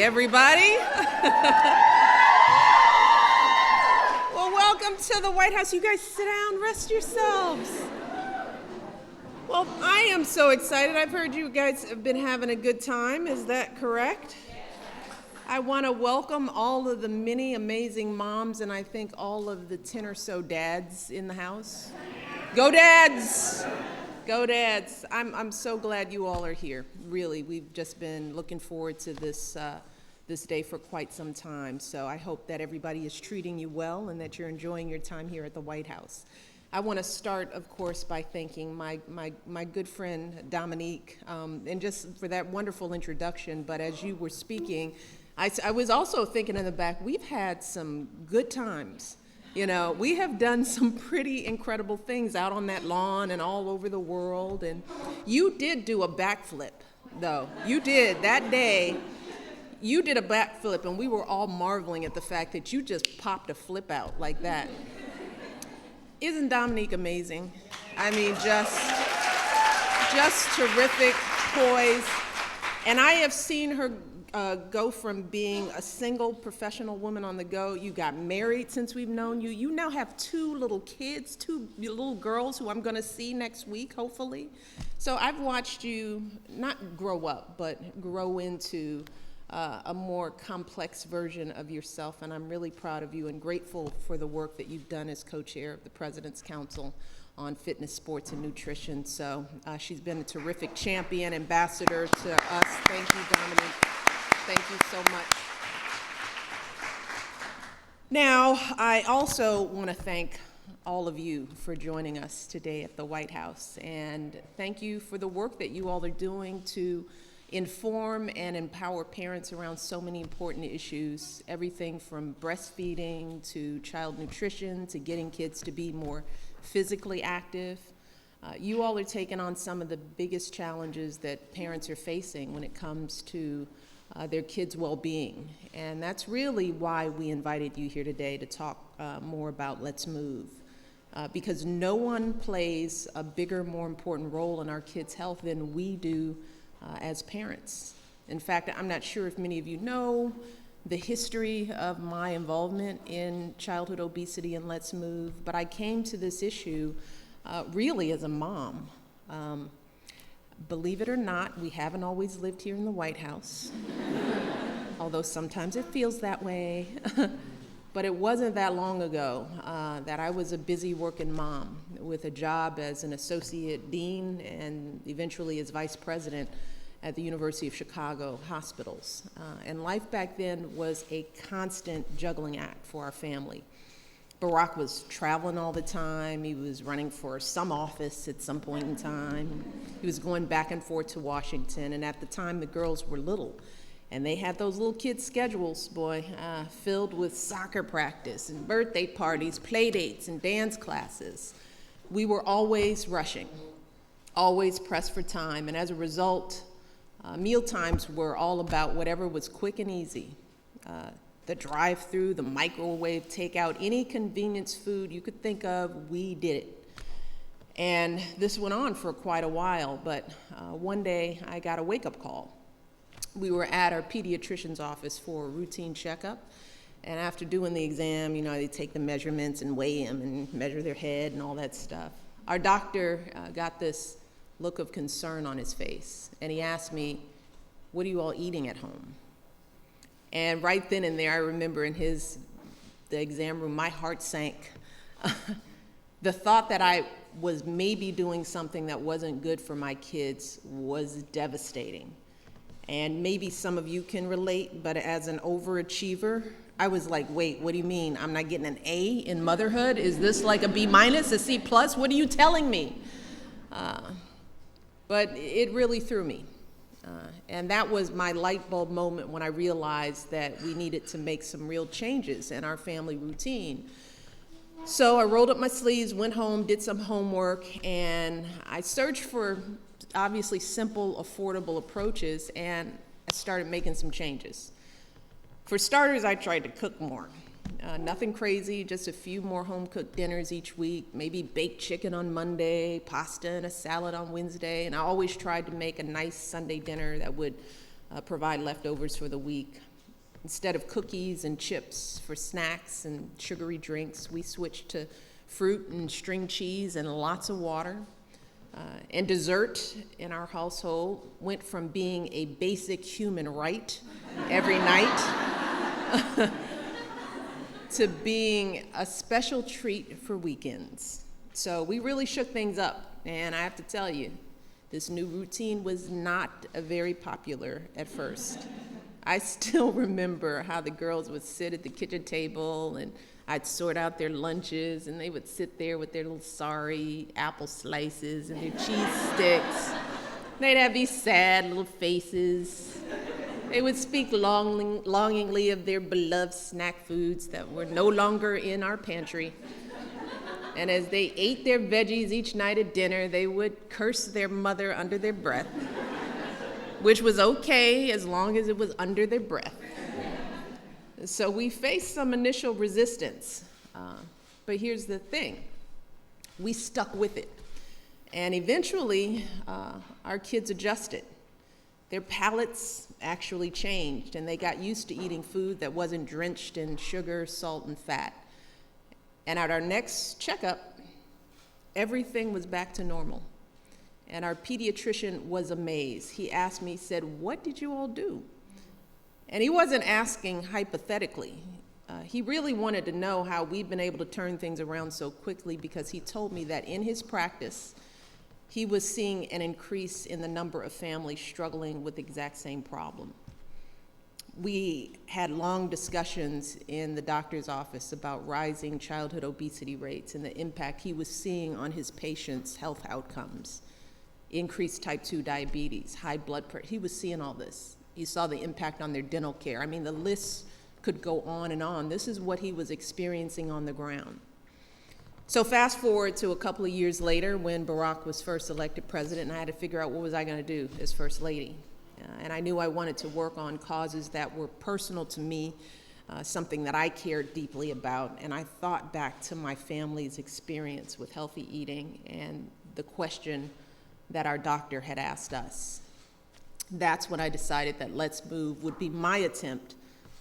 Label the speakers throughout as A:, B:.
A: Hey, everybody. Well, welcome to the White House. You guys sit down, rest yourselves. Well, I am so excited. I've heard you guys have been having a good time. Is that correct? I want to welcome all of the many amazing moms and I think all of the 10 or so dads in the house. Go dads! Go dads. I'm so glad you all are here. Really, we've just been looking forward to this day for quite some time. So I hope that everybody is treating you well and that you're enjoying your time here at the White House. I want to start, of course, by thanking my good friend Dominique, and just for that wonderful introduction. But as you were speaking, I was also thinking in the back, we've had some good times. You know, we have done some pretty incredible things out on that lawn and all over the world. And you did do a backflip, though. You did. That day, you did a backflip, and we were all marveling at the fact that you just popped a flip out like that. Isn't Dominique amazing? I mean, just terrific poise. And I have seen her go from being a single professional woman on the go. You got married since we've known you. You now have two little kids, two little girls who I'm going to see next week, hopefully. So I've watched you not grow up, but grow into a more complex version of yourself, and I'm really proud of you and grateful for the work that you've done as co-chair of the President's Council on Fitness, Sports, and Nutrition. So she's been a terrific champion, ambassador to us. Thank you, Dominique. Thank you so much. Now, I also want to thank all of you for joining us today at the White House, and thank you for the work that you all are doing to inform and empower parents around so many important issues, everything from breastfeeding to child nutrition to getting kids to be more physically active. You all are taking on some of the biggest challenges that parents are facing when it comes to their kids' well-being. And that's really why we invited you here today to talk more about Let's Move. Because no one plays a bigger, more important role in our kids' health than we do as parents. In fact, I'm not sure if many of you know the history of my involvement in childhood obesity and Let's Move, but I came to this issue really as a mom. Believe it or not, we haven't always lived here in the White House, although sometimes it feels that way. But it wasn't that long ago that I was a busy working mom with a job as an associate dean and eventually as vice president at the University of Chicago hospitals. And life back then was a constant juggling act for our family. Barack was traveling all the time. He was running for some office at some point in time. He was going back and forth to Washington. And at the time, the girls were little. And they had those little kids' schedules, filled with soccer practice and birthday parties, play dates, and dance classes. We were always rushing, always pressed for time. And as a result, meal times were all about whatever was quick and easy. The drive-through, the microwave takeout, any convenience food you could think of, we did it. And this went on for quite a while, but one day I got a wake-up call. We were at our pediatrician's office for a routine checkup, and after doing the exam, you know, they take the measurements and weigh them and measure their head and all that stuff. Our doctor got this look of concern on his face, and he asked me, "What are you all eating at home?" And right then and there, I remember in the exam room, my heart sank. The thought that I was maybe doing something that wasn't good for my kids was devastating. And maybe some of you can relate, but as an overachiever, I was like, wait, what do you mean? I'm not getting an A in motherhood? Is this like a B minus, a C plus? What are you telling me? But it really threw me. And that was my light bulb moment when I realized that we needed to make some real changes in our family routine. So I rolled up my sleeves, went home, did some homework, and I searched for obviously simple, affordable approaches, and I started making some changes. For starters, I tried to cook more. Nothing crazy, just a few more home-cooked dinners each week, maybe baked chicken on Monday, pasta and a salad on Wednesday, and I always tried to make a nice Sunday dinner that would provide leftovers for the week. Instead of cookies and chips for snacks and sugary drinks, we switched to fruit and string cheese and lots of water. And dessert in our household went from being a basic human right every night to being a special treat for weekends. So we really shook things up, and I have to tell you, this new routine was not very popular at first. I still remember how the girls would sit at the kitchen table and I'd sort out their lunches, and they would sit there with their little sorry apple slices and their cheese sticks. They'd have these sad little faces. They would speak longingly of their beloved snack foods that were no longer in our pantry. And as they ate their veggies each night at dinner, they would curse their mother under their breath, which was okay as long as it was under their breath. So we faced some initial resistance, but here's the thing. We stuck with it. And eventually, our kids adjusted. Their palates actually changed, and they got used to eating food that wasn't drenched in sugar, salt, and fat. And at our next checkup, everything was back to normal. And our pediatrician was amazed. He asked me, he said, "What did you all do?" And he wasn't asking hypothetically. He really wanted to know how we've been able to turn things around so quickly, because he told me that in his practice, he was seeing an increase in the number of families struggling with the exact same problem. We had long discussions in the doctor's office about rising childhood obesity rates and the impact he was seeing on his patients' health outcomes, increased type 2 diabetes, high blood pressure. He was seeing all this. He saw the impact on their dental care. I mean, the list could go on and on. This is what he was experiencing on the ground. So fast forward to a couple of years later when Barack was first elected president, and I had to figure out what was I going to do as First Lady. And I knew I wanted to work on causes that were personal to me, something that I cared deeply about. And I thought back to my family's experience with healthy eating and the question that our doctor had asked us. That's when I decided that Let's Move would be my attempt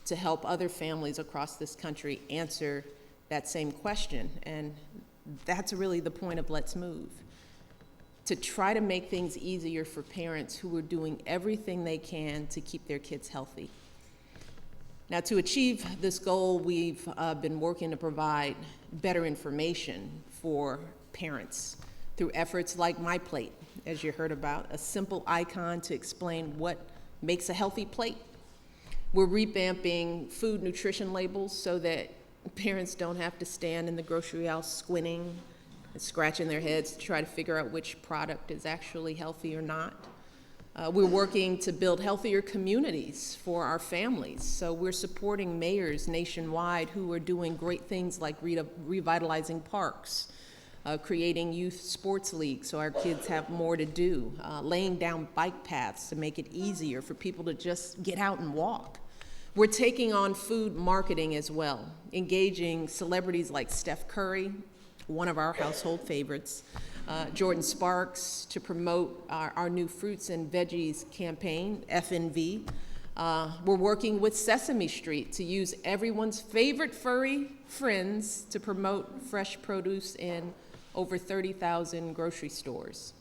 A: to help other families across this country answer that same question. And that's really the point of Let's Move, to try to make things easier for parents who are doing everything they can to keep their kids healthy. Now, to achieve this goal, we've been working to provide better information for parents through efforts like My Plate, as you heard about, a simple icon to explain what makes a healthy plate. We're revamping food nutrition labels so that parents don't have to stand in the grocery aisle squinting and scratching their heads to try to figure out which product is actually healthy or not. We're working to build healthier communities for our families. So we're supporting mayors nationwide who are doing great things like revitalizing parks, creating youth sports leagues so our kids have more to do, laying down bike paths to make it easier for people to just get out and walk. We're taking on food marketing as well, engaging celebrities like Steph Curry, one of our household favorites, Jordan Sparks, to promote our new fruits and veggies campaign, FNV. We're working with Sesame Street to use everyone's favorite furry friends to promote fresh produce in over 30,000 grocery stores.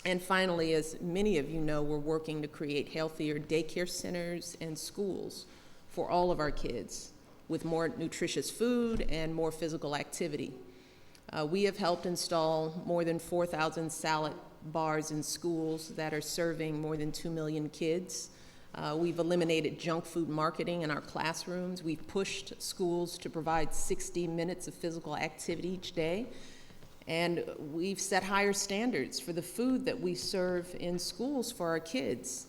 A: And finally, as many of you know, we're working to create healthier daycare centers and schools for all of our kids with more nutritious food and more physical activity. We have helped install more than 4,000 salad bars in schools that are serving more than 2 million kids. We've eliminated junk food marketing in our classrooms. We've pushed schools to provide 60 minutes of physical activity each day. And we've set higher standards for the food that we serve in schools for our kids.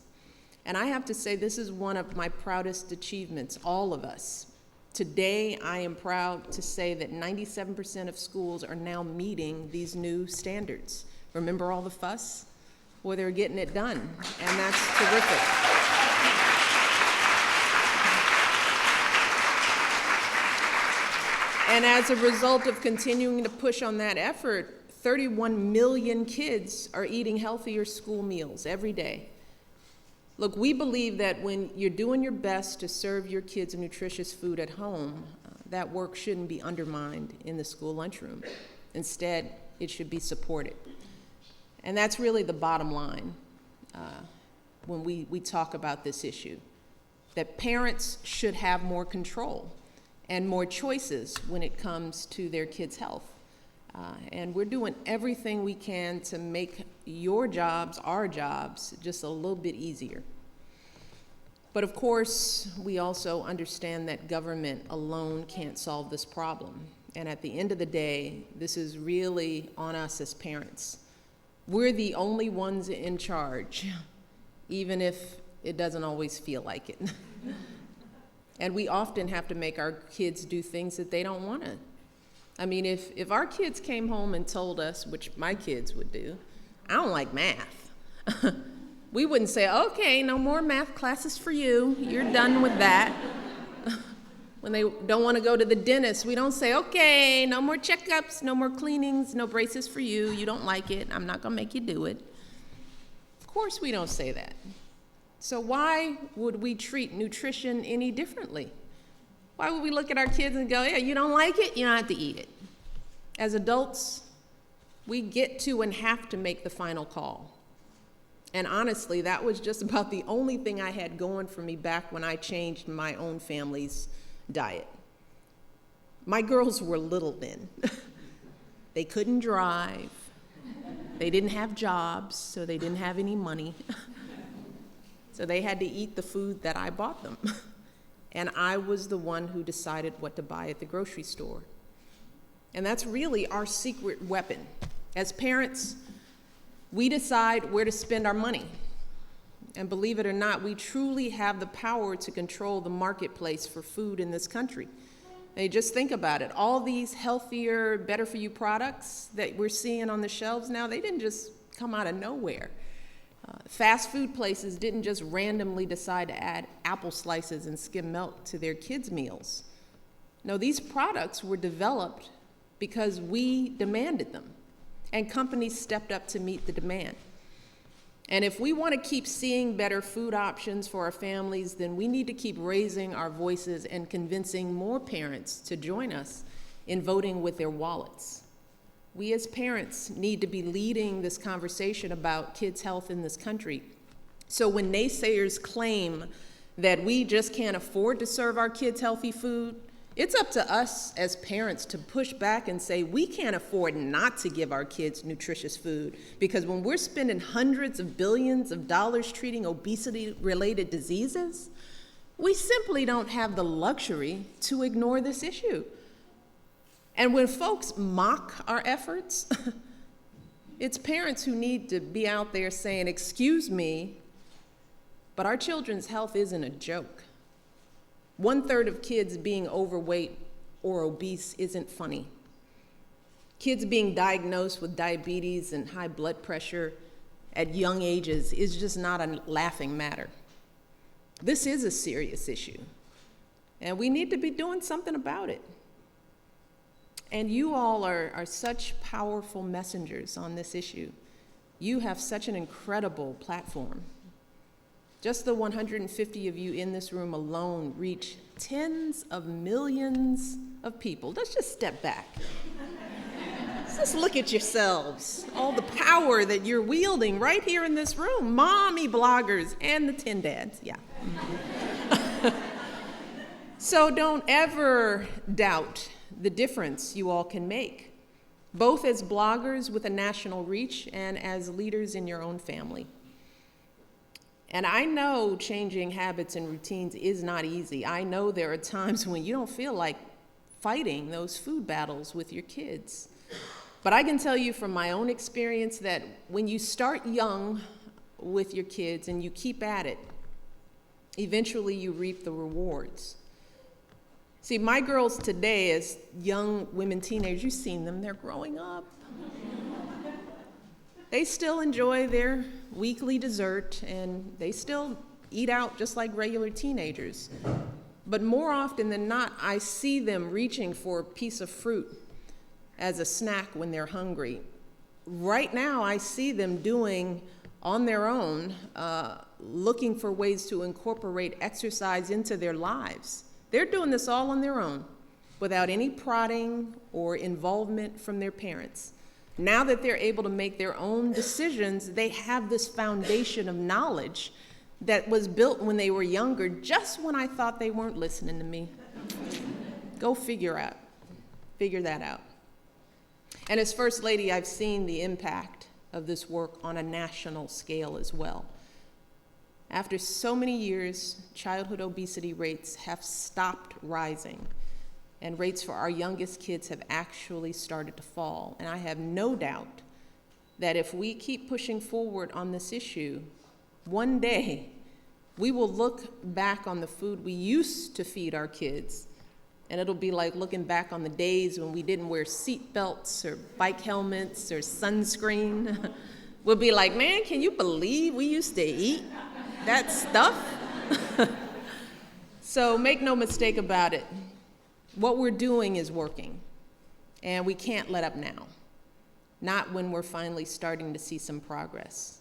A: And I have to say, this is one of my proudest achievements, all of us. Today, I am proud to say that 97% of schools are now meeting these new standards. Remember all the fuss? Well, they're getting it done, and that's terrific. And as a result of continuing to push on that effort, 31 million kids are eating healthier school meals every day. Look, we believe that when you're doing your best to serve your kids nutritious food at home, that work shouldn't be undermined in the school lunchroom. Instead, it should be supported. And that's really the bottom line when we talk about this issue, that parents should have more control and more choices when it comes to their kids' health. And we're doing everything we can to make your jobs, our jobs, just a little bit easier. But of course, we also understand that government alone can't solve this problem. And at the end of the day, this is really on us as parents. We're the only ones in charge, even if it doesn't always feel like it. And we often have to make our kids do things that they don't want to. I mean, if our kids came home and told us, which my kids would do, I don't like math, we wouldn't say, okay, no more math classes for you. You're done with that. When they don't want to go to the dentist, we don't say, okay, no more checkups, no more cleanings, no braces for you. You don't like it. I'm not going to make you do it. Of course we don't say that. So why would we treat nutrition any differently? Why would we look at our kids and go, yeah, you don't like it, you don't have to eat it? As adults, we get to and have to make the final call. And honestly, that was just about the only thing I had going for me back when I changed my own family's diet. My girls were little then. They couldn't drive. They didn't have jobs, so they didn't have any money. So they had to eat the food that I bought them. And I was the one who decided what to buy at the grocery store. And that's really our secret weapon. As parents, we decide where to spend our money. And believe it or not, we truly have the power to control the marketplace for food in this country. Hey, just think about it. All these healthier, better-for-you products that we're seeing on the shelves now, they didn't just come out of nowhere. Fast food places didn't just randomly decide to add apple slices and skim milk to their kids' meals. No, these products were developed because we demanded them, and companies stepped up to meet the demand. And if we want to keep seeing better food options for our families, then we need to keep raising our voices and convincing more parents to join us in voting with their wallets. We as parents need to be leading this conversation about kids' health in this country. So when naysayers claim that we just can't afford to serve our kids healthy food, it's up to us as parents to push back and say we can't afford not to give our kids nutritious food, because when we're spending hundreds of billions of dollars treating obesity-related diseases, we simply don't have the luxury to ignore this issue. And when folks mock our efforts, it's parents who need to be out there saying, excuse me, but our children's health isn't a joke. 1/3 of kids being overweight or obese isn't funny. Kids being diagnosed with diabetes and high blood pressure at young ages is just not a laughing matter. This is a serious issue, and we need to be doing something about it. And you all are such powerful messengers on this issue. You have such an incredible platform. Just the 150 of you in this room alone reach tens of millions of people. Let's just step back. Let's just look at yourselves, all the power that you're wielding right here in this room. Mommy bloggers and the 10 dads, yeah. So don't ever doubt the difference you all can make, both as bloggers with a national reach and as leaders in your own family. And I know changing habits and routines is not easy. I know there are times when you don't feel like fighting those food battles with your kids. But I can tell you from my own experience that when you start young with your kids and you keep at it, eventually you reap the rewards. See, my girls today, as young women, teenagers, you've seen them, they're growing up. They still enjoy their weekly dessert, and they still eat out just like regular teenagers. But more often than not, I see them reaching for a piece of fruit as a snack when they're hungry. Right now, I see them doing on their own, looking for ways to incorporate exercise into their lives. They're doing this all on their own, without any prodding or involvement from their parents. Now that they're able to make their own decisions, they have this foundation of knowledge that was built when they were younger, just when I thought they weren't listening to me. Go figure that out. And as First Lady, I've seen the impact of this work on a national scale as well. After so many years, childhood obesity rates have stopped rising, and rates for our youngest kids have actually started to fall. And I have no doubt that if we keep pushing forward on this issue, one day we will look back on the food we used to feed our kids, and it'll be like looking back on the days when we didn't wear seat belts or bike helmets or sunscreen. We'll be like, man, can you believe we used to eat that stuff? So make no mistake about it. What we're doing is working, and we can't let up now, not when we're finally starting to see some progress.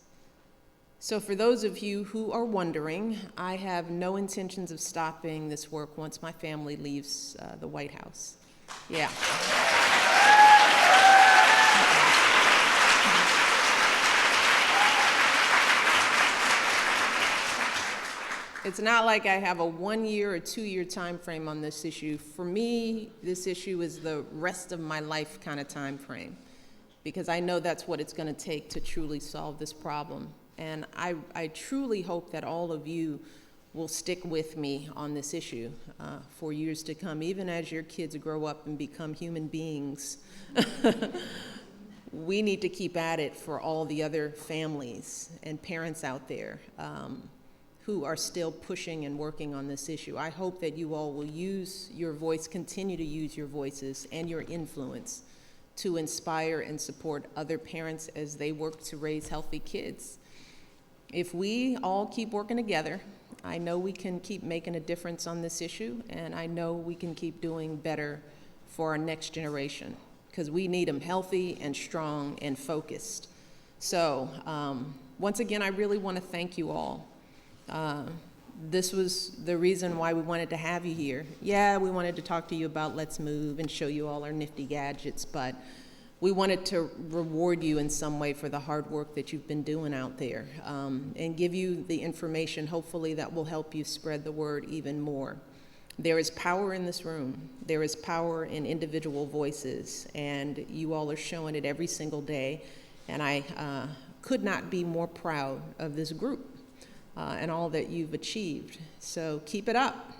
A: So for those of you who are wondering, I have no intentions of stopping this work once my family leaves the White House. Yeah. It's not like I have a 1 year or 2 year time frame on this issue. For me, this issue is the rest of my life kind of time frame, because I know that's what it's going to take to truly solve this problem. And I truly hope that all of you will stick with me on this issue for years to come, even as your kids grow up and become human beings. We need to keep at it for all the other families and parents out there who are still pushing and working on this issue. I hope that you all will use your voice, continue to use your voices and your influence to inspire and support other parents as they work to raise healthy kids. If we all keep working together, I know we can keep making a difference on this issue, and I know we can keep doing better for our next generation, because we need them healthy and strong and focused. So once again, I really want to thank you all. This was the reason why we wanted to have you here. Yeah, we wanted to talk to you about Let's Move and show you all our nifty gadgets, but we wanted to reward you in some way for the hard work that you've been doing out there, and give you the information, hopefully, that will help you spread the word even more. There is power in this room. There is power in individual voices, and you all are showing it every single day, and I could not be more proud of this group and all that you've achieved. So keep it up.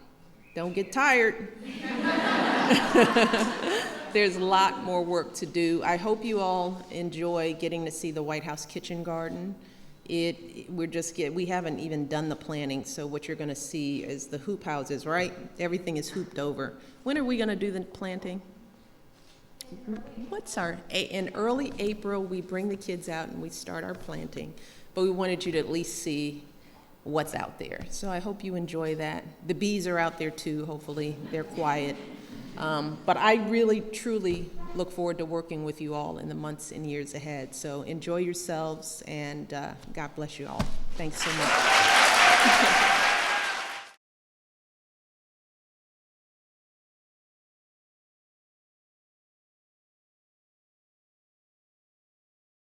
A: Don't get tired. There's a lot more work to do. I hope you all enjoy getting to see the White House kitchen garden. We haven't even done the planning, so what you're gonna see is the hoop houses, right? Everything is hooped over. When are we gonna do the planting? In early April, we bring the kids out and we start our planting, but we wanted you to at least see what's out there. So I hope you enjoy that. The bees are out there too, hopefully. They're quiet. But I really, truly look forward to working with you all in the months and years ahead. So enjoy yourselves, and God bless you all. Thanks so much.